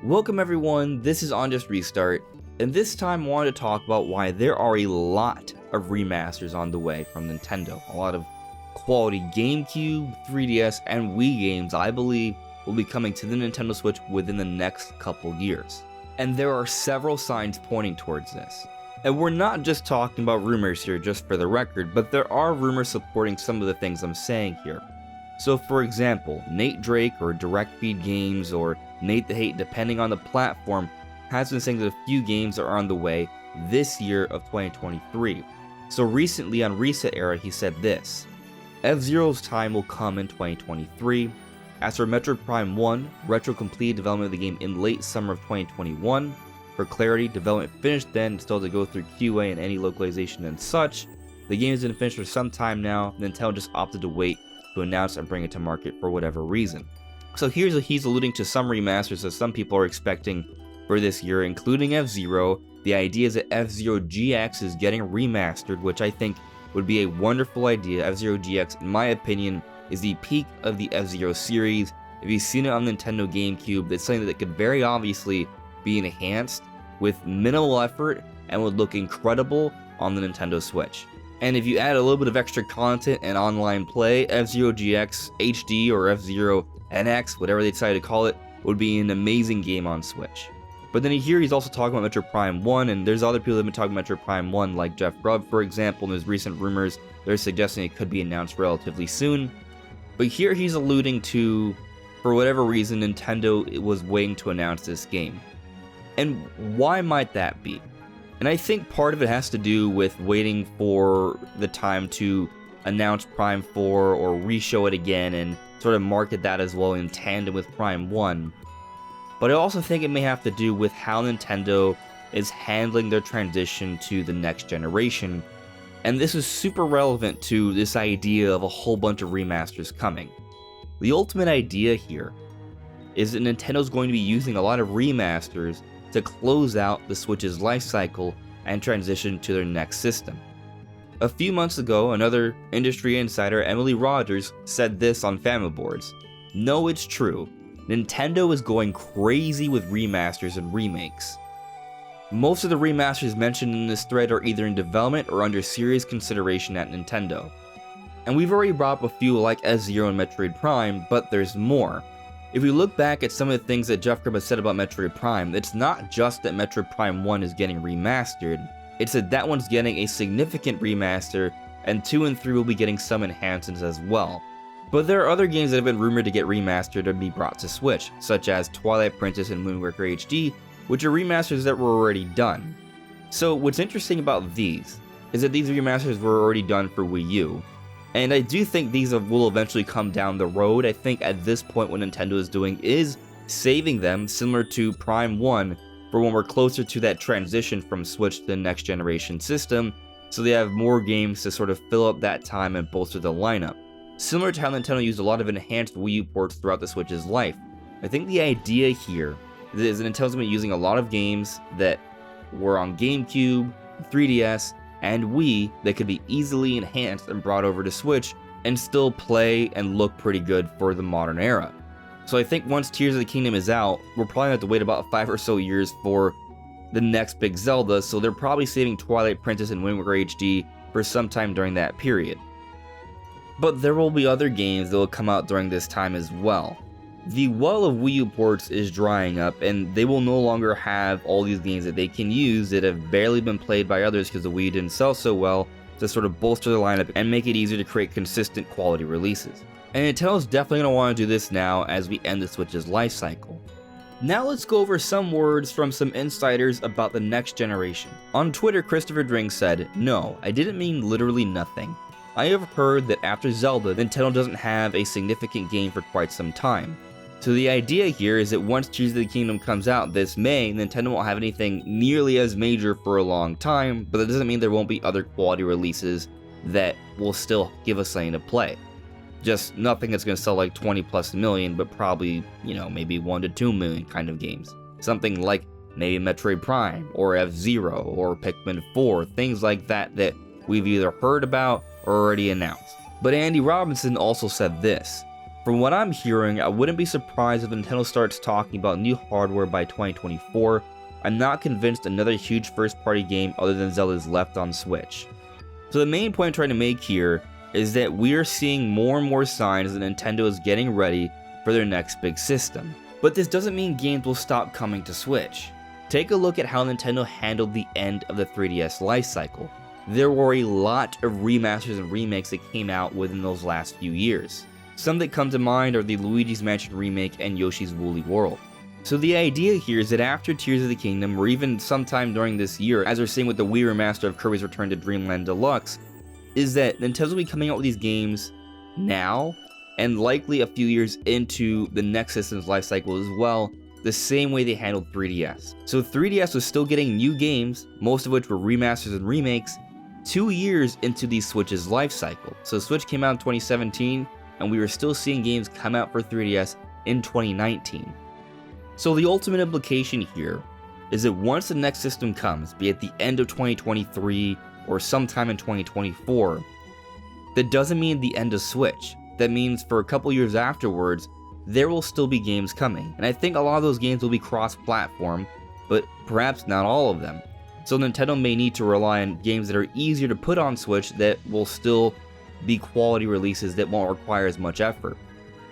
Welcome everyone, this is On Just Restart, and this time I wanted to talk about why there are a lot of remasters on the way from Nintendo. A lot of quality GameCube, 3DS, and Wii games I believe will be coming to the Nintendo Switch within the next couple years. And there are several signs pointing towards this. And we're not just talking about rumors here just for the record, but there are rumors supporting some of the things I'm saying here. So for example, Nate Drake or Direct Feed Games or Nate the Hate, depending on the platform, has been saying that a few games are on the way this year of 2023. So recently on Reset Era he said this: F-Zero's time will come in 2023. As for Metroid Prime 1, Retro completed development of the game in late summer of 2021. For clarity, development finished then, still to go through QA and any localization and such. The game has been finished for some time now, Nintendo just opted to wait to announce and bring it to market for whatever reason. So he's alluding to some remasters that some people are expecting for this year, including F-Zero. The idea is that F-Zero GX is getting remastered, which I think would be a wonderful idea. F-Zero GX, in my opinion, is the peak of the F-Zero series. If you've seen it on Nintendo GameCube, it's something that could very obviously be enhanced with minimal effort and would look incredible on the Nintendo Switch. And if you add a little bit of extra content and online play, F-Zero GX HD or F-Zero NX, whatever they decide to call it, would be an amazing game on Switch. But then here he's also talking about Metroid Prime 1, and there's other people that have been talking about Metroid Prime 1, like Jeff Grubb, for example, and there's recent rumors they're suggesting it could be announced relatively soon. But here he's alluding to, for whatever reason, Nintendo was waiting to announce this game. And why might that be? And I think part of it has to do with waiting for the time to announce Prime 4 or re-show it again and sort of market that as well in tandem with Prime 1. But I also think it may have to do with how Nintendo is handling their transition to the next generation. And this is super relevant to this idea of a whole bunch of remasters coming. The ultimate idea here is that Nintendo's going to be using a lot of remasters to close out the Switch's life cycle and transition to their next system. A few months ago, another industry insider, Emily Rogers, said this on Family Boards: "No, it's true. Nintendo is going crazy with remasters and remakes. Most of the remasters mentioned in this thread are either in development or under serious consideration at Nintendo. And we've already brought up a few like F-Zero and Metroid Prime, but there's more. If we look back at some of the things that Jeff Grubb has said about Metroid Prime, it's not just that Metroid Prime 1 is getting remastered, it's that that one's getting a significant remaster, and 2 and 3 will be getting some enhancements as well. But there are other games that have been rumored to get remastered and be brought to Switch, such as Twilight Princess and Wind Waker HD, which are remasters that were already done. So what's interesting about these is that these remasters were already done for Wii U. And I do think these will eventually come down the road. I think at this point what Nintendo is doing is saving them, similar to Prime 1, for when we're closer to that transition from Switch to the next generation system, so they have more games to sort of fill up that time and bolster the lineup. Similar to how Nintendo used a lot of enhanced Wii U ports throughout the Switch's life. I think the idea here is that Nintendo's been using a lot of games that were on GameCube, 3DS, and Wii that could be easily enhanced and brought over to Switch and still play and look pretty good for the modern era. So I think once Tears of the Kingdom is out, we're probably going to have to wait about 5 or so years for the next big Zelda, so they're probably saving Twilight Princess and Wind Waker HD for some time during that period. But there will be other games that will come out during this time as well. The well of Wii U ports is drying up, and they will no longer have all these games that they can use that have barely been played by others because the Wii didn't sell so well, to sort of bolster the lineup and make it easier to create consistent quality releases. And Nintendo's definitely going to want to do this now as we end the Switch's life cycle. Now let's go over some words from some insiders about the next generation. On Twitter, Christopher Drink said, "No, I didn't mean literally nothing. I have heard that after Zelda, Nintendo doesn't have a significant game for quite some time. So the idea here is that once Tears of the Kingdom comes out this May, Nintendo won't have anything nearly as major for a long time, but that doesn't mean there won't be other quality releases that will still give us something to play. Just nothing that's going to sell like 20 plus million, but probably, maybe 1 to 2 million kind of games. Something like maybe Metroid Prime, or F-Zero, or Pikmin 4, things like that that we've either heard about or already announced." But Andy Robinson also said this: From what I'm hearing, I wouldn't be surprised if Nintendo starts talking about new hardware by 2024. I'm not convinced another huge first-party game other than Zelda is left on Switch. So the main point I'm trying to make here is that we are seeing more and more signs that Nintendo is getting ready for their next big system. But this doesn't mean games will stop coming to Switch. Take a look at how Nintendo handled the end of the 3DS lifecycle. There were a lot of remasters and remakes that came out within those last few years. Some that come to mind are the Luigi's Mansion remake and Yoshi's Woolly World. So the idea here is that after Tears of the Kingdom, or even sometime during this year, as we're seeing with the Wii remaster of Kirby's Return to Dreamland Deluxe, is that Nintendo will be coming out with these games now, and likely a few years into the next system's lifecycle as well, the same way they handled 3DS. So 3DS was still getting new games, most of which were remasters and remakes, 2 years into the Switch's lifecycle. So Switch came out in 2017, and we were still seeing games come out for 3DS in 2019. So the ultimate implication here is that once the next system comes, be it the end of 2023 or sometime in 2024, that doesn't mean the end of Switch. That means for a couple years afterwards, there will still be games coming. And I think a lot of those games will be cross-platform, but perhaps not all of them. So Nintendo may need to rely on games that are easier to put on Switch that will still be quality releases that won't require as much effort.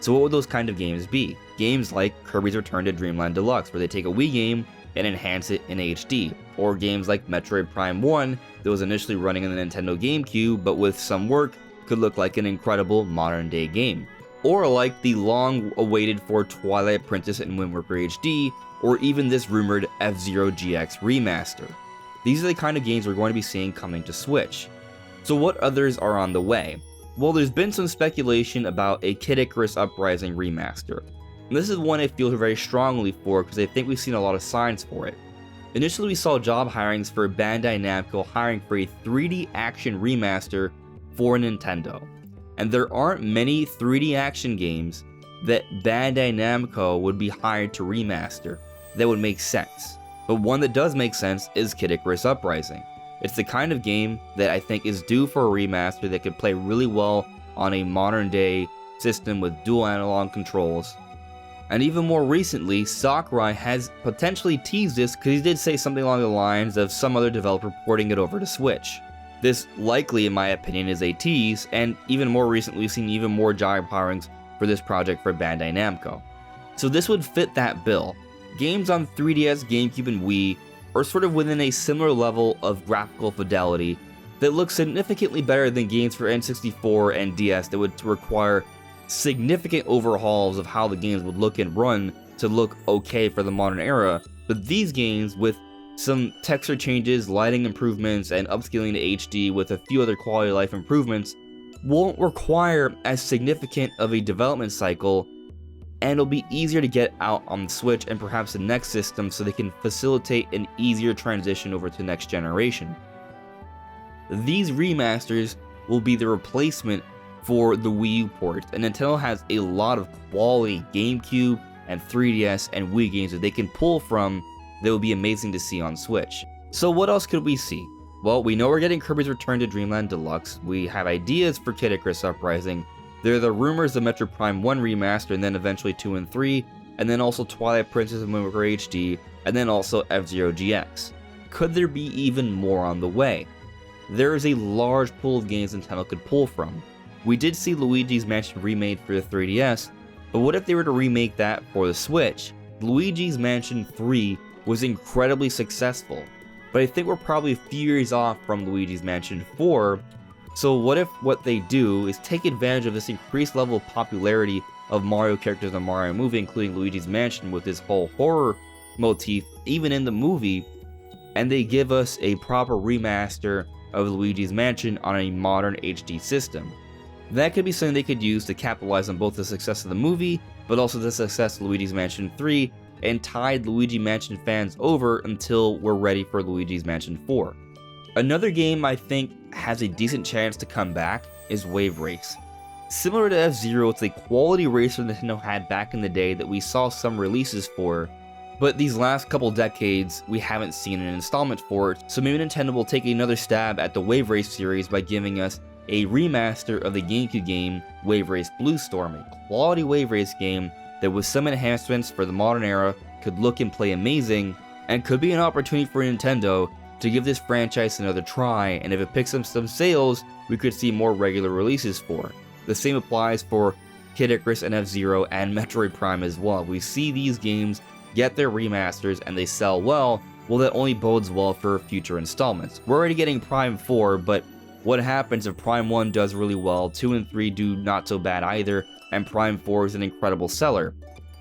So what would those kind of games be? Games like Kirby's Return to Dreamland Deluxe, where they take a Wii game and enhance it in HD. Or games like Metroid Prime 1, that was initially running in the Nintendo Gamecube, but with some work, could look like an incredible modern day game. Or like the long awaited for Twilight Princess and Wind Waker HD, or even this rumored F-Zero GX remaster. These are the kind of games we're going to be seeing coming to Switch. So what others are on the way? Well, there's been some speculation about a Kid Icarus Uprising remaster. And this is one I feel very strongly for because I think we've seen a lot of signs for it. Initially we saw job hirings for Bandai Namco hiring for a 3D action remaster for Nintendo. And there aren't many 3D action games that Bandai Namco would be hired to remaster that would make sense. But one that does make sense is Kid Icarus Uprising. It's the kind of game that I think is due for a remaster that could play really well on a modern day system with dual analog controls. And even more recently, Sakurai has potentially teased this because he did say something along the lines of some other developer porting it over to Switch. This likely, in my opinion, is a tease, and even more recently we've seen even more job hirings for this project for Bandai Namco. So this would fit that bill. Games on 3DS, GameCube, and Wii are sort of within a similar level of graphical fidelity that looks significantly better than games for N64 and DS that would require significant overhauls of how the games would look and run to look okay for the modern era. But these games, with some texture changes, lighting improvements, and upscaling to HD with a few other quality of life improvements, won't require as significant of a development cycle, and it'll be easier to get out on the Switch and perhaps the next system so they can facilitate an easier transition over to the next generation. These remasters will be the replacement for the Wii U port, and Nintendo has a lot of quality GameCube and 3DS and Wii games that they can pull from that would be amazing to see on Switch. So what else could we see? Well, we know we're getting Kirby's Return to Dreamland Deluxe, we have ideas for Kid Icarus Uprising, there are the rumors of Metroid Prime 1 remaster and then eventually 2 and 3, and then also Twilight Princess and Wind Waker HD, and then also F-Zero GX. Could there be even more on the way? There is a large pool of games Nintendo could pull from. We did see Luigi's Mansion remade for the 3DS, but what if they were to remake that for the Switch? Luigi's Mansion 3 was incredibly successful, but I think we're probably a few years off from Luigi's Mansion 4, so what if what they do is take advantage of this increased level of popularity of Mario characters in the Mario movie, including Luigi's Mansion with this whole horror motif, even in the movie, and they give us a proper remaster of Luigi's Mansion on a modern HD system. That could be something they could use to capitalize on both the success of the movie, but also the success of Luigi's Mansion 3, and tide Luigi Mansion fans over until we're ready for Luigi's Mansion 4. Another game I think has a decent chance to come back is Wave Race. Similar to F-Zero, it's a quality racer Nintendo had back in the day that we saw some releases for, but these last couple decades we haven't seen an installment for it, so maybe Nintendo will take another stab at the Wave Race series by giving us a remaster of the GameCube game Wave Race Blue Storm, a quality wave race game that with some enhancements for the modern era could look and play amazing, and could be an opportunity for Nintendo to give this franchise another try, and if it picks up some sales, we could see more regular releases for. The same applies for Kid Icarus and F-Zero and Metroid Prime as well. We see these games get their remasters and they sell well that only bodes well for future installments. We're already getting Prime 4, but what happens if Prime 1 does really well, 2 and 3 do not so bad either, and Prime 4 is an incredible seller?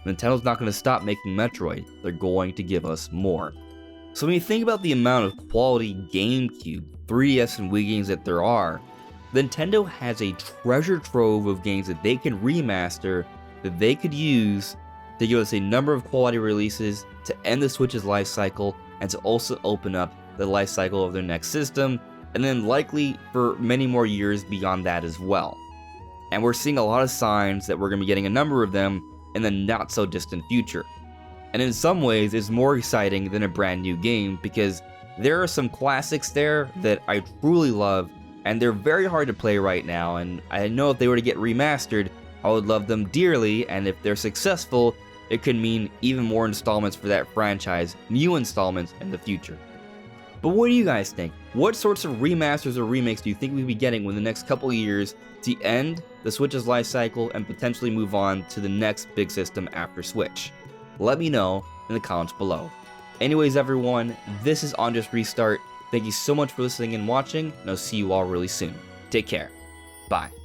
Nintendo's not going to stop making Metroid. They're going to give us more. So when you think about the amount of quality GameCube, 3DS, and Wii games that there are, Nintendo has a treasure trove of games that they can remaster, that they could use to give us a number of quality releases, to end the Switch's life cycle, and to also open up the life cycle of their next system, and then likely for many more years beyond that as well. And we're seeing a lot of signs that we're going to be getting a number of them in the not so distant future. And in some ways, it's more exciting than a brand new game because there are some classics there that I truly love, and they're very hard to play right now, and I know if they were to get remastered, I would love them dearly, and if they're successful, it could mean even more installments for that franchise, new installments in the future. But what do you guys think? What sorts of remasters or remakes do you think we'll be getting in the next couple of years to end the Switch's life cycle and potentially move on to the next big system after Switch? Let me know in the comments below. Anyways everyone, this is On Just Restart. Thank you so much for listening and watching, and I'll see you all really soon. Take care. Bye.